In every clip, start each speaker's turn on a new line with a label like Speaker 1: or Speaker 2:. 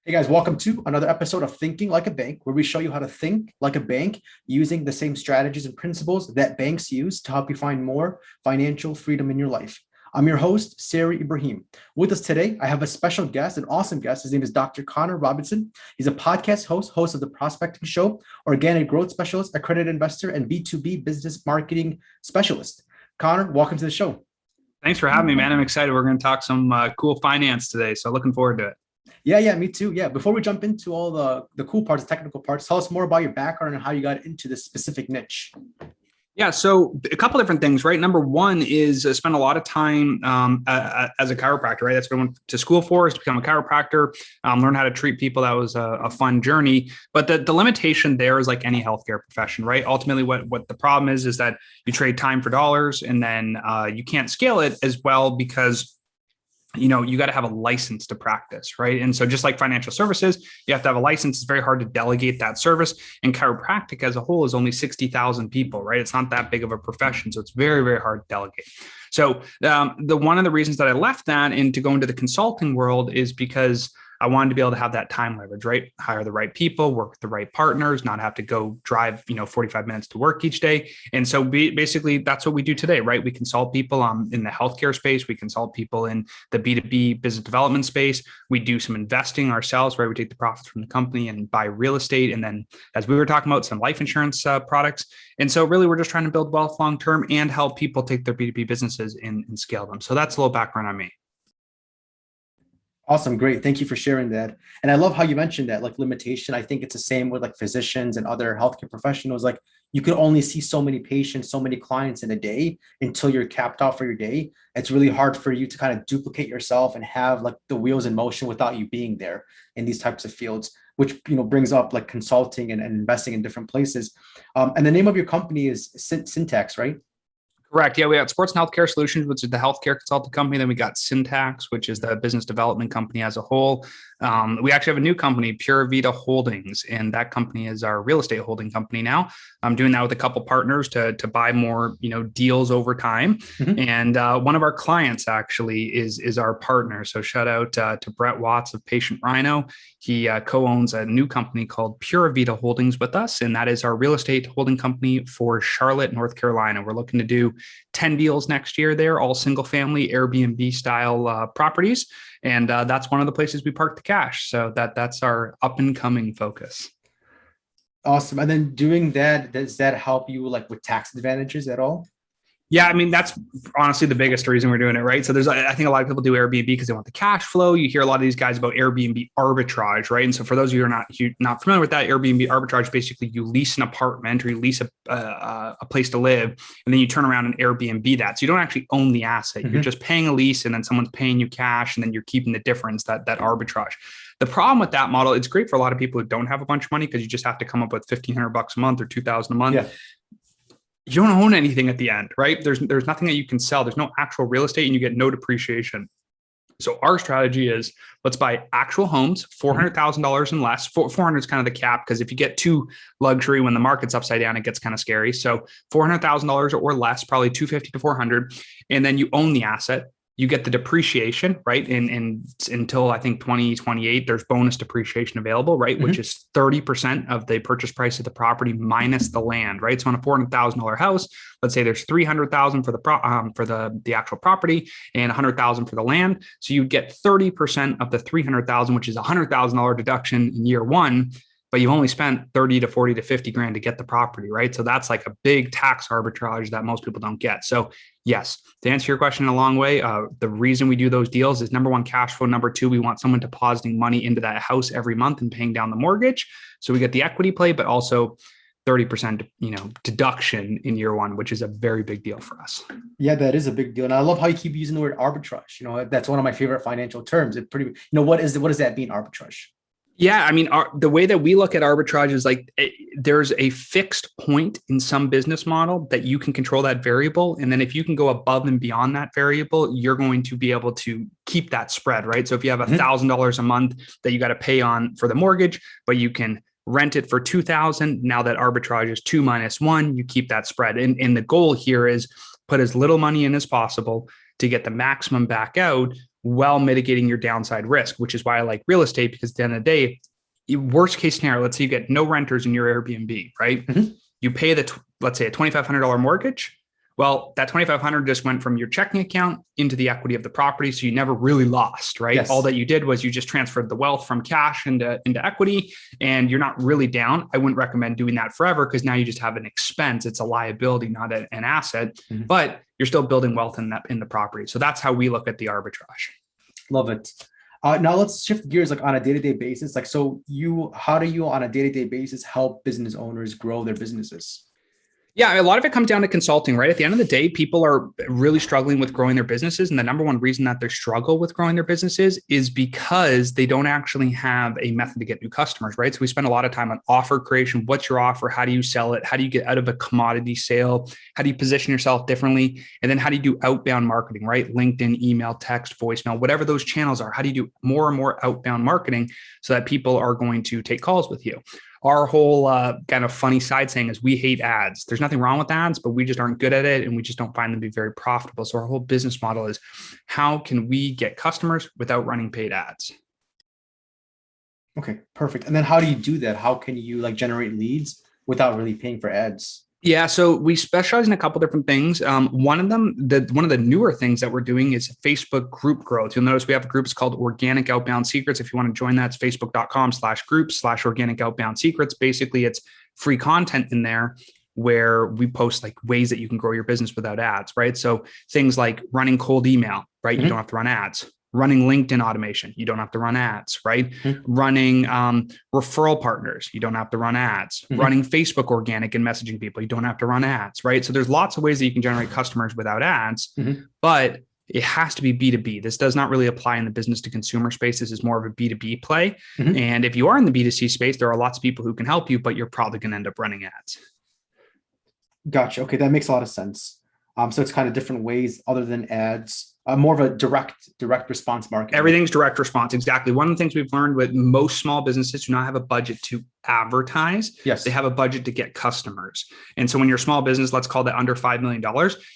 Speaker 1: Hey guys, welcome to another episode of Thinking Like a Bank, where we show you how to think like a bank using the same strategies and principles that banks use to help you find more financial freedom in your life. I'm your host, Sari Ibrahim. With us today, I have a special guest, an awesome guest. His name is Dr. Connor Robertson. He's a podcast host of the Prospecting Show, organic growth specialist, accredited investor, and B2B business marketing specialist. Connor, welcome to the show.
Speaker 2: Thanks for having me, man. I'm excited. We're going to talk some cool finance today, so looking forward to it.
Speaker 1: Yeah, me too. Yeah. Before we jump into all the cool parts, the technical parts, tell us more about your background and how you got into this specific niche.
Speaker 2: Yeah, so a couple different things, right? Number one is I spent a lot of time as a chiropractor, right? That's what I went to school for, is to become a chiropractor, learn how to treat people. That was a fun journey. But the limitation there is like any healthcare profession, right? Ultimately, what the problem is that you trade time for dollars, and then you can't scale it as well because you got to have a license to practice, right? And so just like financial services, you have to have a license. It's very hard to delegate that service. And chiropractic as a whole is only 60,000 people, right? It's not that big of a profession. So it's very, very hard to delegate. So one of the reasons that I left that and to go into the consulting world is because I wanted to be able to have that time leverage, right? Hire the right people, work with the right partners, not have to go drive, 45 minutes to work each day. And so basically that's what we do today, right? We consult people in the healthcare space. We consult people in the B2B business development space. We do some investing ourselves, right? We take the profits from the company and buy real estate. And then as we were talking about, some life insurance products. And so really we're just trying to build wealth long-term and help people take their B2B businesses and scale them. So that's a little background on me.
Speaker 1: Awesome. Great. Thank you for sharing that. And I love how you mentioned that, like, limitation. I think it's the same with like physicians and other healthcare professionals. Like, you can only see so many patients, so many clients in a day until you're capped out for your day. It's really hard for you to kind of duplicate yourself and have like the wheels in motion without you being there in these types of fields, which, brings up like consulting and investing in different places. And the name of your company is Syntacz, right?
Speaker 2: Correct. Yeah, we got Sports and Healthcare Solutions, which is the healthcare consulting company. Then we got Syntacz, which is the business development company as a whole. We actually have a new company, Pura Vida Holdings, and that company is our real estate holding company now. I'm doing that with a couple partners to buy more, deals over time. Mm-hmm. And one of our clients actually is our partner. So shout out to Brett Watts of Patient Rhino. He co-owns a new company called Pura Vida Holdings with us, and that is our real estate holding company for Charlotte, North Carolina. We're looking to do 10 deals next year there, all single family Airbnb style properties. And that's one of the places we park the cash. So that's our up and coming focus.
Speaker 1: Awesome. And then doing that, does that help you like with tax advantages at all?
Speaker 2: Yeah, I mean, that's honestly the biggest reason we're doing it, right? So I think a lot of people do Airbnb because they want the cash flow. You hear a lot of these guys about Airbnb arbitrage, right? And so for those of you who are not familiar with that, Airbnb arbitrage, basically you lease an apartment or you lease a place to live, and then you turn around and Airbnb that. So you don't actually own the asset. Mm-hmm. You're just paying a lease and then someone's paying you cash and then you're keeping the difference, that arbitrage. The problem with that model, it's great for a lot of people who don't have a bunch of money because you just have to come up with $1,500 a month or $2,000 a month. Yeah. You don't own anything at the end, right? There's nothing that you can sell. There's no actual real estate and you get no depreciation. So our strategy is let's buy actual homes, $400,000 and less. 400 is kind of the cap because if you get too luxury when the market's upside down, it gets kind of scary. So $400,000 or less, probably 250 to 400. And then you own the asset. You get the depreciation, right? And until I think 2028, there's bonus depreciation available, right? Mm-hmm. Which is 30% of the purchase price of the property minus the land, right? So on a $400,000 house, let's say there's $300,000 for the actual property and $100,000 for the land. So you get 30% of the $300,000, which is a $100,000 deduction in year one, but you've only spent 30 to 40 to 50 grand to get the property, right? So that's like a big tax arbitrage that most people don't get. So yes, to answer your question in a long way, the reason we do those deals is number one, cash flow. Number two, we want someone depositing money into that house every month and paying down the mortgage. So we get the equity play, but also 30%, deduction in year one, which is a very big deal for us.
Speaker 1: Yeah, that is a big deal. And I love how you keep using the word arbitrage. That's one of my favorite financial terms. What does that mean, arbitrage?
Speaker 2: Yeah, I mean, the way that we look at arbitrage is like there's a fixed point in some business model that you can control that variable. And then if you can go above and beyond that variable, you're going to be able to keep that spread, right? So if you have $1,000 a month that you got to pay on for the mortgage, but you can rent it for 2,000. Now that arbitrage is 2 minus 1, you keep that spread. And the goal here is put as little money in as possible to get the maximum back out while mitigating your downside risk, which is why I like real estate, because at the end of the day, worst case scenario, let's say you get no renters in your Airbnb, right?
Speaker 1: Mhm.
Speaker 2: You pay let's say a $2,500 mortgage. Well, that $2,500 just went from your checking account into the equity of the property. So you never really lost, right?
Speaker 1: Yes.
Speaker 2: All that you did was you just transferred the wealth from cash into equity, and you're not really down. I wouldn't recommend doing that forever, because now you just have an expense. It's a liability, not an asset, but you're still building wealth in the property. So that's how we look at the arbitrage.
Speaker 1: Love it. Now let's shift gears, like on a day-to-day basis. Like, so how do you on a day-to-day basis help business owners grow their businesses?
Speaker 2: Yeah, a lot of it comes down to consulting, right? At the end of the day, people are really struggling with growing their businesses. And the number one reason that they struggle with growing their businesses is because they don't actually have a method to get new customers, right? So we spend a lot of time on offer creation. What's your offer? How do you sell it? How do you get out of a commodity sale? How do you position yourself differently? And then how do you do outbound marketing, right? LinkedIn, email, text, voicemail, whatever those channels are. How do you do more and more outbound marketing so that people are going to take calls with you? Our whole kind of funny side saying is we hate ads. There's nothing wrong with ads, but we just aren't good at it, and we just don't find them to be very profitable. So our whole business model is, how can we get customers without running paid ads?
Speaker 1: Okay, perfect. And then how do you do that? How can you like generate leads without really paying for ads?
Speaker 2: Yeah, so we specialize in a couple different things. One of them, one of the newer things that we're doing is Facebook group growth. You'll notice we have groups called Organic Outbound Secrets. If you want to join that, it's facebook.com/groups/organic outbound secrets. Basically, it's free content in there where we post like ways that you can grow your business without ads, right? So things like running cold email, right? You don't have to run ads. Running LinkedIn automation, you don't have to run ads, right? Running referral partners, you don't have to run ads. Running Facebook organic and messaging people, you don't have to run ads, right? So there's lots of ways that you can generate customers without ads, but it has to be B2B. This does not really apply in the business to consumer space. This is more of a B2B play. And if you are in the B2C space, there are lots of people who can help you, but you're probably going to end up running ads.
Speaker 1: Gotcha. Okay, that makes a lot of sense. So it's kind of different ways other than ads. More of a direct response marketing.
Speaker 2: Everything's direct response. Exactly. One of the things we've learned with most small businesses do not have a budget to advertise.
Speaker 1: Yes.
Speaker 2: They have a budget to get customers. And so when you're a small business, let's call that under $5 million,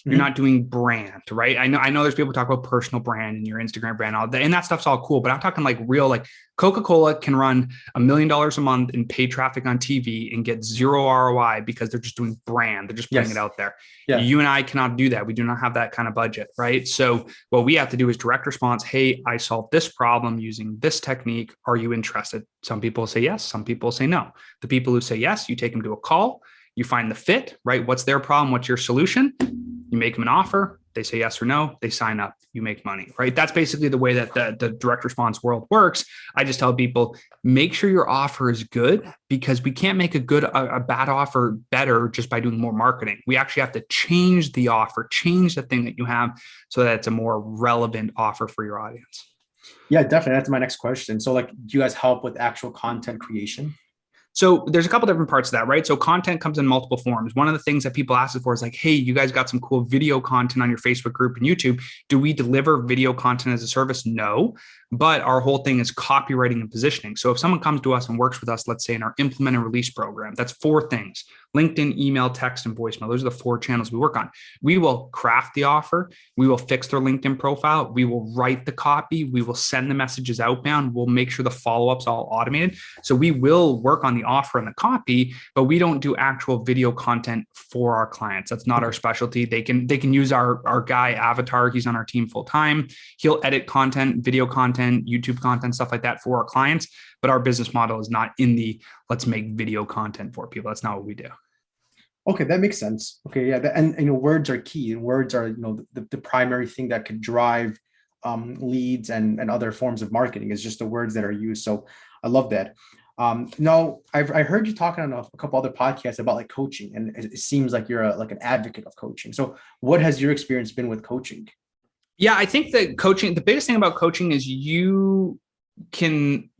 Speaker 2: you're not doing brand, right? I know there's people talk about personal brand and your Instagram brand, all that, and that stuff's all cool, but I'm talking like real, like Coca-Cola can run $1 million a month in paid traffic on TV and get zero ROI because they're just doing brand. They're just putting it out there. Yeah. You and I cannot do that. We do not have that kind of budget, right? So what we have to do is direct response. Hey, I solved this problem using this technique. Are you interested? Some people say yes. Some people say no. The people who say yes, you take them to a call. You find the fit, right? What's their problem? What's your solution? You make them an offer. They say yes or no. They sign up. You make money, right? That's basically the way that the direct response world works. I just tell people, make sure your offer is good, because we can't make a bad offer better just by doing more marketing. We actually have to change the offer, change the thing that you have so that it's a more relevant offer for your audience.
Speaker 1: Yeah, definitely. That's my next question. So like, do you guys help with actual content creation?
Speaker 2: So there's a couple different parts of that, right? So content comes in multiple forms. One of the things that people ask us for is like, hey, you guys got some cool video content on your Facebook group and YouTube. Do we deliver video content as a service? No, but our whole thing is copywriting and positioning. So if someone comes to us and works with us, let's say in our implement and release program, that's 4 things: LinkedIn, email, text, and voicemail. Those are the 4 channels we work on. We will craft the offer. We will fix their LinkedIn profile. We will write the copy. We will send the messages outbound. We'll make sure the follow-ups all automated. So we will work on the offer and the copy, but we don't do actual video content for our clients. That's not our specialty. They can use our guy Avatar. He's on our team full time. He'll edit content, video content, YouTube content, stuff like that for our clients. But our business model is not in the let's make video content for people. That's not what we do.
Speaker 1: Okay, that makes sense. Okay, yeah, and words are key, and words are the primary thing that could drive leads and other forms of marketing is just the words that are used. So I love that. Now I heard you talking on a couple other podcasts about like coaching, and it seems like you're like an advocate of coaching. So what has your experience been with coaching?
Speaker 2: Yeah, I think that coaching, the biggest thing about coaching is you can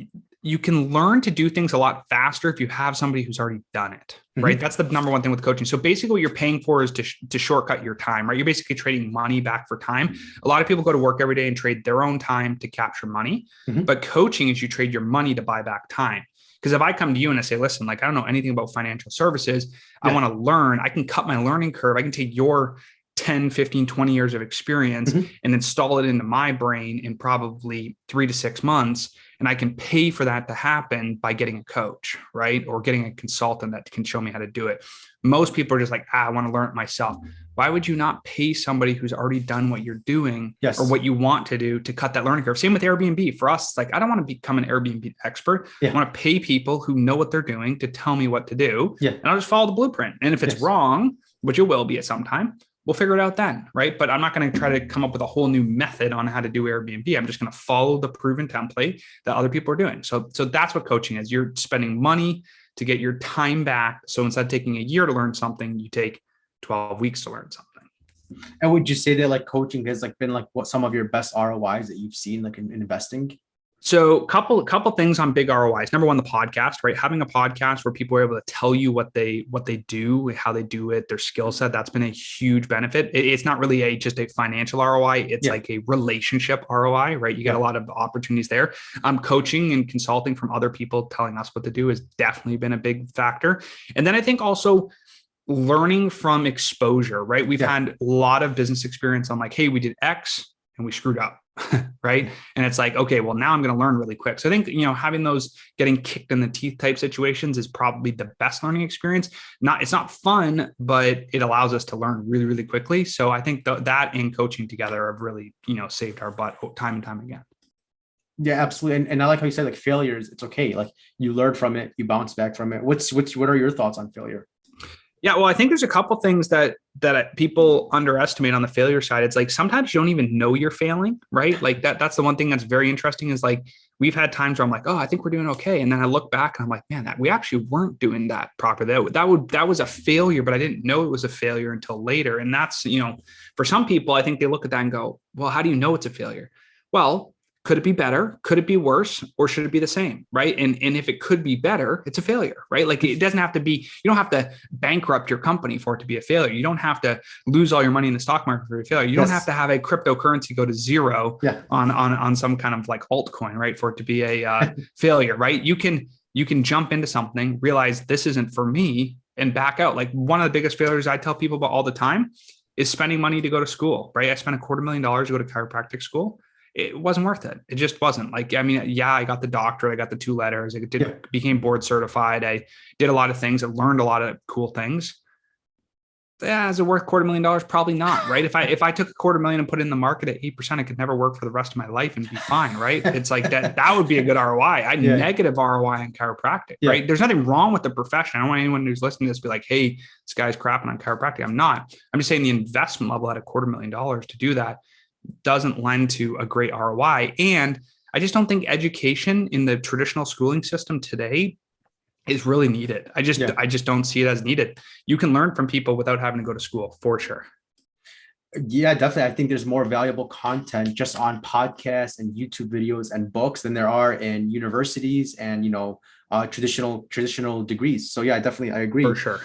Speaker 2: learn to do things a lot faster if you have somebody who's already done it, right? That's the number one thing with coaching. So basically what you're paying for is to shortcut your time, right? You're basically trading money back for time. A lot of people go to work every day and trade their own time to capture money, but coaching is you trade your money to buy back time. Because if I come to you and I say, listen, like, I don't know anything about financial services, I want to learn, I can cut my learning curve. I can take your 10, 15, 20 years of experience
Speaker 1: Mhm.
Speaker 2: and install it into my brain in probably 3 to 6 months. And I can pay for that to happen by getting a coach, right? Or getting a consultant that can show me how to do it. Most people are just like, I want to learn it myself. Why would you not pay somebody who's already done what you're doing
Speaker 1: Yes.
Speaker 2: or what you want to do to cut that learning curve? Same with Airbnb. For us, it's like, I don't want to become an Airbnb expert.
Speaker 1: Yeah.
Speaker 2: I want to pay people who know what they're doing to tell me what to do.
Speaker 1: Yeah.
Speaker 2: And I'll just follow the blueprint. And if it's wrong, which it will be at some time, we'll figure it out then, right? But I'm not going to try to come up with a whole new method on how to do Airbnb. I'm just going to follow the proven template that other people are doing. So that's what coaching is. You're spending money to get your time back. So instead of taking a year to learn something, you take 12 weeks to learn something.
Speaker 1: And would you say that like coaching has like been like what some of your best ROIs that you've seen like in investing?
Speaker 2: So couple things on big ROIs. Number one, the podcast, right? Having a podcast where people are able to tell you what they do, how they do it, their skill set. That's been a huge benefit. It's not really just a financial ROI. It's like a relationship ROI, right? You get a lot of opportunities there. Coaching and consulting from other people telling us what to do has definitely been a big factor. And then I think also learning from exposure, right? We've had a lot of business experience on like, hey, we did X and we screwed up. Right. And it's like, okay, well, now I'm going to learn really quick. So I think, having those getting kicked in the teeth type situations is probably the best learning experience. It's not fun, but it allows us to learn really, really quickly. So I think that and coaching together have really, saved our butt time and time again.
Speaker 1: Yeah, absolutely. And I like how you said like failures, it's okay. Like you learn from it, you bounce back from it. What are your thoughts on failure?
Speaker 2: Yeah, well, I think there's a couple things that people underestimate on the failure side. It's like sometimes you don't even know you're failing, right? Like that's the one thing that's very interesting is like we've had times where I'm like, oh, I think we're doing okay. And then I look back and I'm like, man, we actually weren't doing that properly. That was a failure, but I didn't know it was a failure until later. And that's, for some people, I think they look at that and go, well, how do you know it's a failure? Well, could it be better? Could it be worse? Or should it be the same? Right. And if it could be better, it's a failure, right? Like it doesn't have to be, you don't have to bankrupt your company for it to be a failure. You don't have to lose all your money in the stock market for a failure. You don't have to have a cryptocurrency go to zero on some kind of like altcoin, right? For it to be a failure, right? You can jump into something, realize this isn't for me and back out. Like one of the biggest failures I tell people about all the time is spending money to go to school, right? I spent $250,000 to go to chiropractic school. It wasn't worth it. It just wasn't. Like, I mean, yeah, I got the doctorate, I got the 2 letters, became board certified. I did a lot of things. I learned a lot of cool things. Yeah, is it worth $250,000? Probably not, right? If I took $250,000 and put it in the market at 8%, it could never work for the rest of my life and be fine, right? It's like that would be a good ROI. I had negative ROI in chiropractic, right? There's nothing wrong with the profession. I don't want anyone who's listening to this be like, hey, this guy's crapping on chiropractic. I'm not. I'm just saying the investment level at $250,000 to do that doesn't lend to a great ROI. And I just don't think education in the traditional schooling system today is really needed. I just don't see it as needed. You can learn from people without having to go to school for sure.
Speaker 1: Yeah, definitely. I think there's more valuable content just on podcasts and YouTube videos and books than there are in universities and, traditional degrees. So yeah, I agree.
Speaker 2: For sure.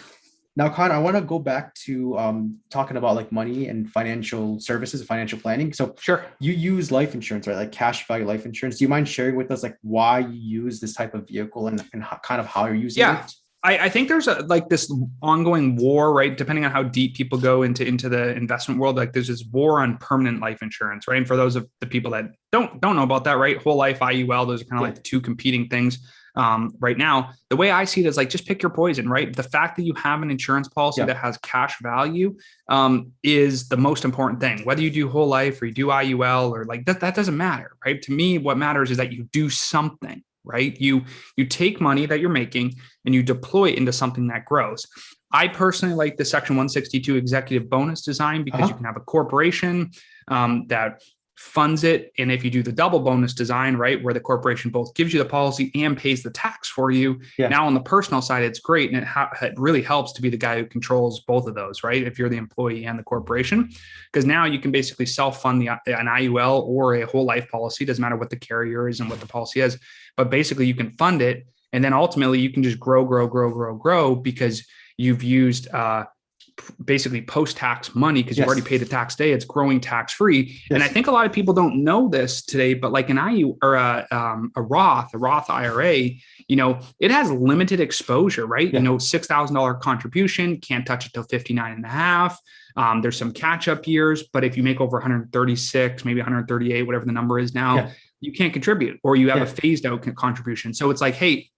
Speaker 1: Now, Connor, I want to go back to talking about like money and financial services, financial planning. So sure, you use life insurance, right? Like cash value life insurance. Do you mind sharing with us like why you use this type of vehicle and kind of how you're using it?
Speaker 2: I think there's this ongoing war, right? Depending on how deep people go into the investment world, like there's this war on permanent life insurance, right? And for those of the people that don't know about that, right? Whole life, IUL, those are kind of like the two competing things. Right now, the way I see it is like, just pick your poison, right? The fact that you have an insurance policy that has cash value is the most important thing. Whether you do whole life or you do IUL or like that doesn't matter, right? To me, what matters is that you do something, right? You take money that you're making and you deploy it into something that grows. I personally like the Section 162 executive bonus design because you can have a corporation that funds it. And if you do the double bonus design, right, where the corporation both gives you the policy and pays the tax for you, now on the personal side, it's great. And it really helps to be the guy who controls both of those, right? If you're the employee and the corporation, because now you can basically self-fund an IUL or a whole life policy. Doesn't matter what the carrier is and what the policy is, but basically you can fund it. And then ultimately you can just grow because you've used basically post-tax money because you've
Speaker 1: Yes.
Speaker 2: already paid the tax day. It's growing tax-free. And I
Speaker 1: Yes.
Speaker 2: think a lot of people don't know this today, but like an IU or a Roth IRA, it has limited exposure, right?
Speaker 1: Yeah.
Speaker 2: $6,000 contribution, can't touch it till 59 and a half. There's some catch-up years, but if you make over 136, maybe 138, whatever the number is now,
Speaker 1: Yeah.
Speaker 2: you can't contribute, or you have
Speaker 1: Yeah.
Speaker 2: a phased out contribution. So it's like, hey,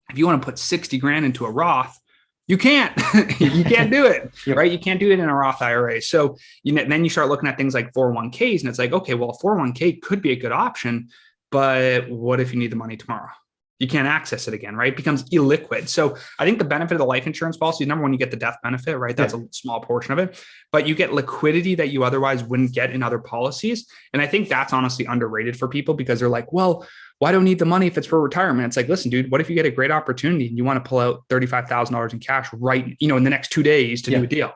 Speaker 2: if you want to put 60 grand into a Roth, you can't, you can't do it,
Speaker 1: Yep.
Speaker 2: right? You can't do it in a Roth IRA. So, then you start looking at things like 401ks, and it's like, okay, well, a 401k could be a good option, but what if you need the money tomorrow? You can't access it again, right? It becomes illiquid. So I think the benefit of the life insurance policy is, number one, you get the death benefit, right? That's a small portion of it, but you get liquidity that you otherwise wouldn't get in other policies. And I think that's honestly underrated for people because they're like, well, why do I need the money if it's for retirement? It's like, listen, dude, what if you get a great opportunity and you want to pull out $35,000 in cash right, in the next 2 days to do a deal?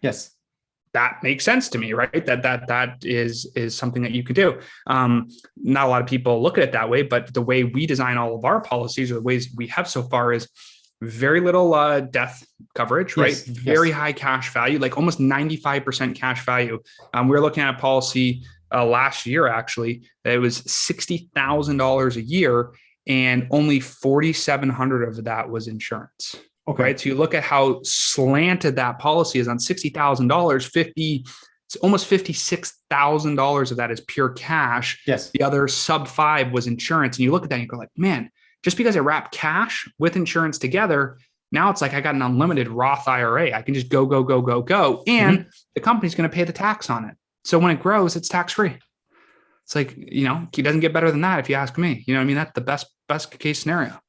Speaker 1: Yes.
Speaker 2: That makes sense to me, right? That is something that you could do. Not a lot of people look at it that way, but the way we design all of our policies, or the ways we have so far, is very little death coverage, right?
Speaker 1: Yes.
Speaker 2: Very high cash value, like almost 95% cash value. We were looking at a policy last year, actually, that it was $60,000 a year, and only $4,700 of that was insurance. Okay. Right. So you look at how slanted that policy is on $60,000, almost $56,000 of that is pure cash.
Speaker 1: Yes.
Speaker 2: The other sub 5 was insurance. And you look at that and you go like, man, just because I wrap cash with insurance together, now it's like I got an unlimited Roth IRA. I can just go. And the company's going to pay the tax on it. So when it grows, it's tax free. It's like, it doesn't get better than that if you ask me. That's the best case scenario.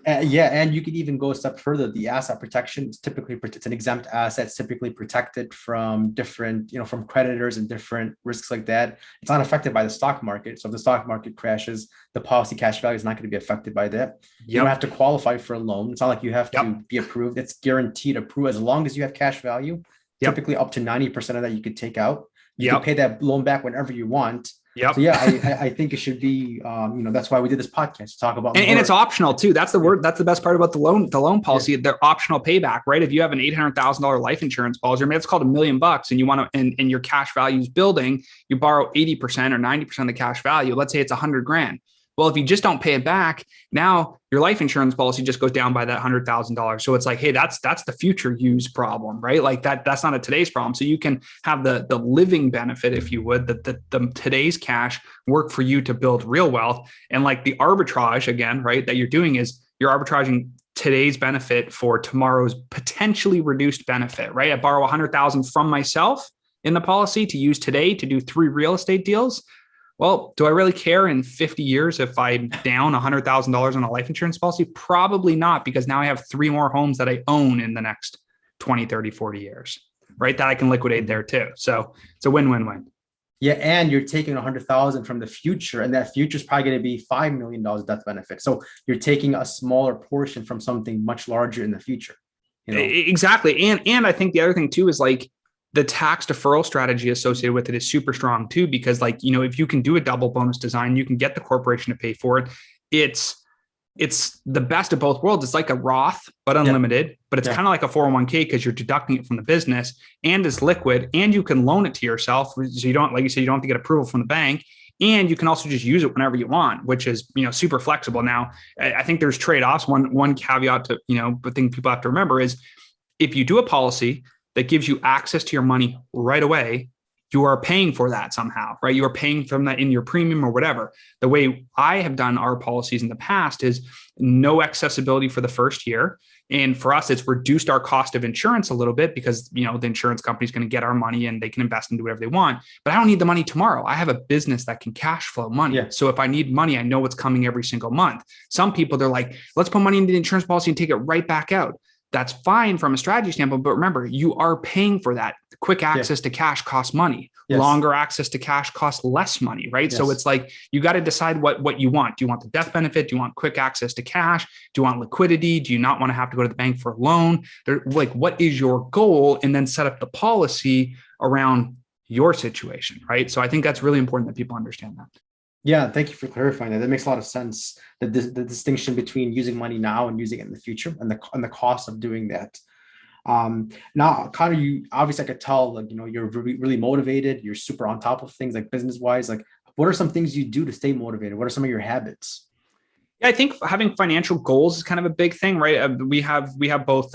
Speaker 1: And you could even go a step further. The asset protection is typically, it's an exempt asset, it's typically protected from different, from creditors and different risks like that. It's not affected by the stock market. So if the stock market crashes, the policy cash value is not going to be affected by that. You don't have to qualify for a loan. It's not like you have to be approved. It's guaranteed approved as long as you have cash value. Typically up to 90% of that you could take out. You can pay that loan back whenever you want.
Speaker 2: Yep.
Speaker 1: So I think it should be, that's why we did this podcast to talk about.
Speaker 2: And it's optional too. That's the word. That's the best part about the loan policy. They're optional payback, right? If you have an $800,000 life insurance policy, it's called $1 million, and you want to, and your cash value is building, you borrow 80% or 90% of the cash value. Let's say it's $100,000. Well, if you just don't pay it back, now your life insurance policy just goes down by that $100,000. So it's like, hey, that's the future use problem, right? Like that's not a today's problem. So you can have the living benefit, if you would, that the today's cash work for you to build real wealth. And like the arbitrage again, right, that you're doing is you're arbitraging today's benefit for tomorrow's potentially reduced benefit, right? I borrow $100,000 from myself in the policy to use today to do 3 real estate deals. Well, do I really care in 50 years if I'm down $100,000 on a life insurance policy? Probably not, because now I have 3 more homes that I own in the next 20, 30, 40 years, right? That I can liquidate there too. So it's a win-win-win.
Speaker 1: Yeah. And you're taking 100,000 from the future, and that future is probably going to be $5 million death benefit. So you're taking a smaller portion from something much larger in the future.
Speaker 2: Exactly. And I think the other thing too is like, the tax deferral strategy associated with it is super strong too, because if you can do a double bonus design, you can get the corporation to pay for it. It's the best of both worlds. It's like a Roth, but unlimited, but it's kind of like a 401k because you're deducting it from the business, and it's liquid, and you can loan it to yourself. So you don't, like you said, you don't have to get approval from the bank, and you can also just use it whenever you want, which is, super flexible. Now, I think there's trade-offs. One caveat to, but thing people have to remember is if you do a policy that gives you access to your money right away, you are paying for that somehow, right? You are paying from that in your premium or whatever. The way I have done our policies in the past is no accessibility for the first year. And for us, it's reduced our cost of insurance a little bit because, the insurance company is going to get our money and they can invest and do whatever they want. But I don't need the money tomorrow. I have a business that can cash flow money. Yeah. So if I need money, I know what's coming every single month. Some people, they're like, let's put money into the insurance policy and take it right back out. That's fine from a strategy standpoint, but remember, you are paying for that. Quick access to cash costs money. Yes. Longer access to cash costs less money, right? Yes. So it's like, you got to decide what you want. Do you want the death benefit? Do you want quick access to cash? Do you want liquidity? Do you not want to have to go to the bank for a loan? What is your goal? And then set up the policy around your situation, right? So I think that's really important that people understand that.
Speaker 1: Yeah, thank you for clarifying that. That makes a lot of sense. The distinction between using money now and using it in the future, and the cost of doing that. Now, Connor, you obviously I could tell, like, you're really, really motivated. You're super on top of things like business wise. Like, what are some things you do to stay motivated? What are some of your habits?
Speaker 2: Yeah, I think having financial goals is kind of a big thing, right? We have both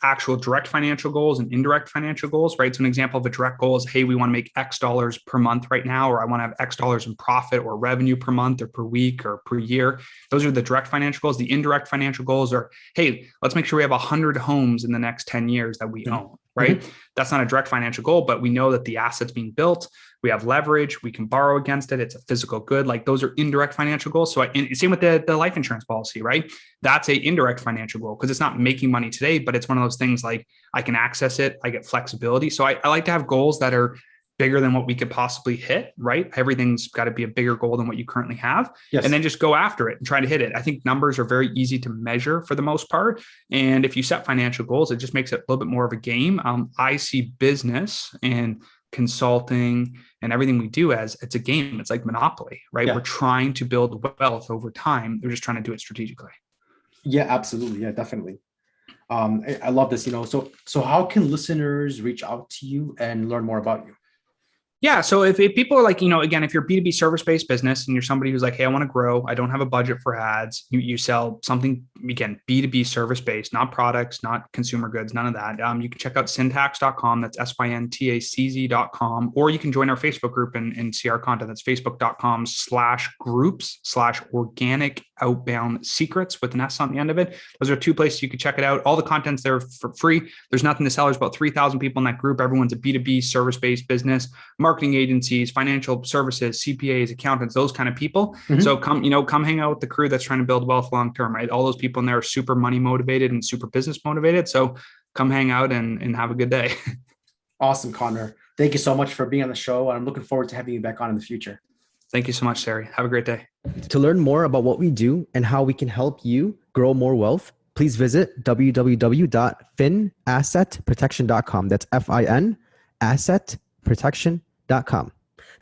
Speaker 2: actual direct financial goals and indirect financial goals, right? So an example of a direct goal is, hey, we want to make X dollars per month right now, or I want to have X dollars in profit or revenue per month or per week or per year. Those are the direct financial goals. The indirect financial goals are, hey, let's make sure we have 100 homes in the next 10 years that we own, right? That's not a direct financial goal, but we know that the asset's being built. We have leverage. We can borrow against it. It's a physical good. Like, those are indirect financial goals. So same with the life insurance policy, right? That's a indirect financial goal because it's not making money today, but it's one of those things like I can access it. I get flexibility. So I like to have goals that are bigger than what we could possibly hit, right? Everything's got to be a bigger goal than what you currently have.
Speaker 1: Yes.
Speaker 2: And then just go after it and try to hit it. I think numbers are very easy to measure for the most part. And if you set financial goals, it just makes it a little bit more of a game. I see business and consulting and everything we do as it's a game. It's like Monopoly, right?
Speaker 1: Yeah.
Speaker 2: We're trying to build wealth over time. We're just trying to do it strategically.
Speaker 1: Yeah, absolutely. Yeah, definitely. I love this, so how can listeners reach out to you and learn more about you?
Speaker 2: Yeah. So if people are like, again, if you're a B2B service-based business and you're somebody who's like, hey, I want to grow, I don't have a budget for ads, you sell something, again, B2B service-based, not products, not consumer goods, none of that. You can check out Syntacz.com. That's syntacz.com. Or you can join our Facebook group and see our content. That's facebook.com/groups/organic outbound secrets with an S on the end of it. Those are two places you can check it out. All the content's there for free. There's nothing to sell. There's about 3,000 people in that group. Everyone's a B2B service-based business, marketing agencies, financial services, CPAs, accountants, those kind of people. So come hang out with the crew that's trying to build wealth long-term, right? All those people in there are super money motivated and super business motivated. So come hang out and have a good day.
Speaker 1: Awesome, Connor. Thank you so much for being on the show. I'm looking forward to having you back on in the future.
Speaker 2: Thank you so much, Sari. Have a great day.
Speaker 3: To learn more about what we do and how we can help you grow more wealth, please visit www.finassetprotection.com. That's FIN assetprotection.com.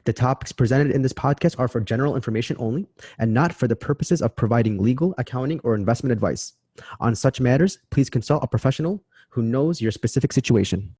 Speaker 3: The topics presented in this podcast are for general information only and not for the purposes of providing legal, accounting, or investment advice. On such matters, please consult a professional who knows your specific situation.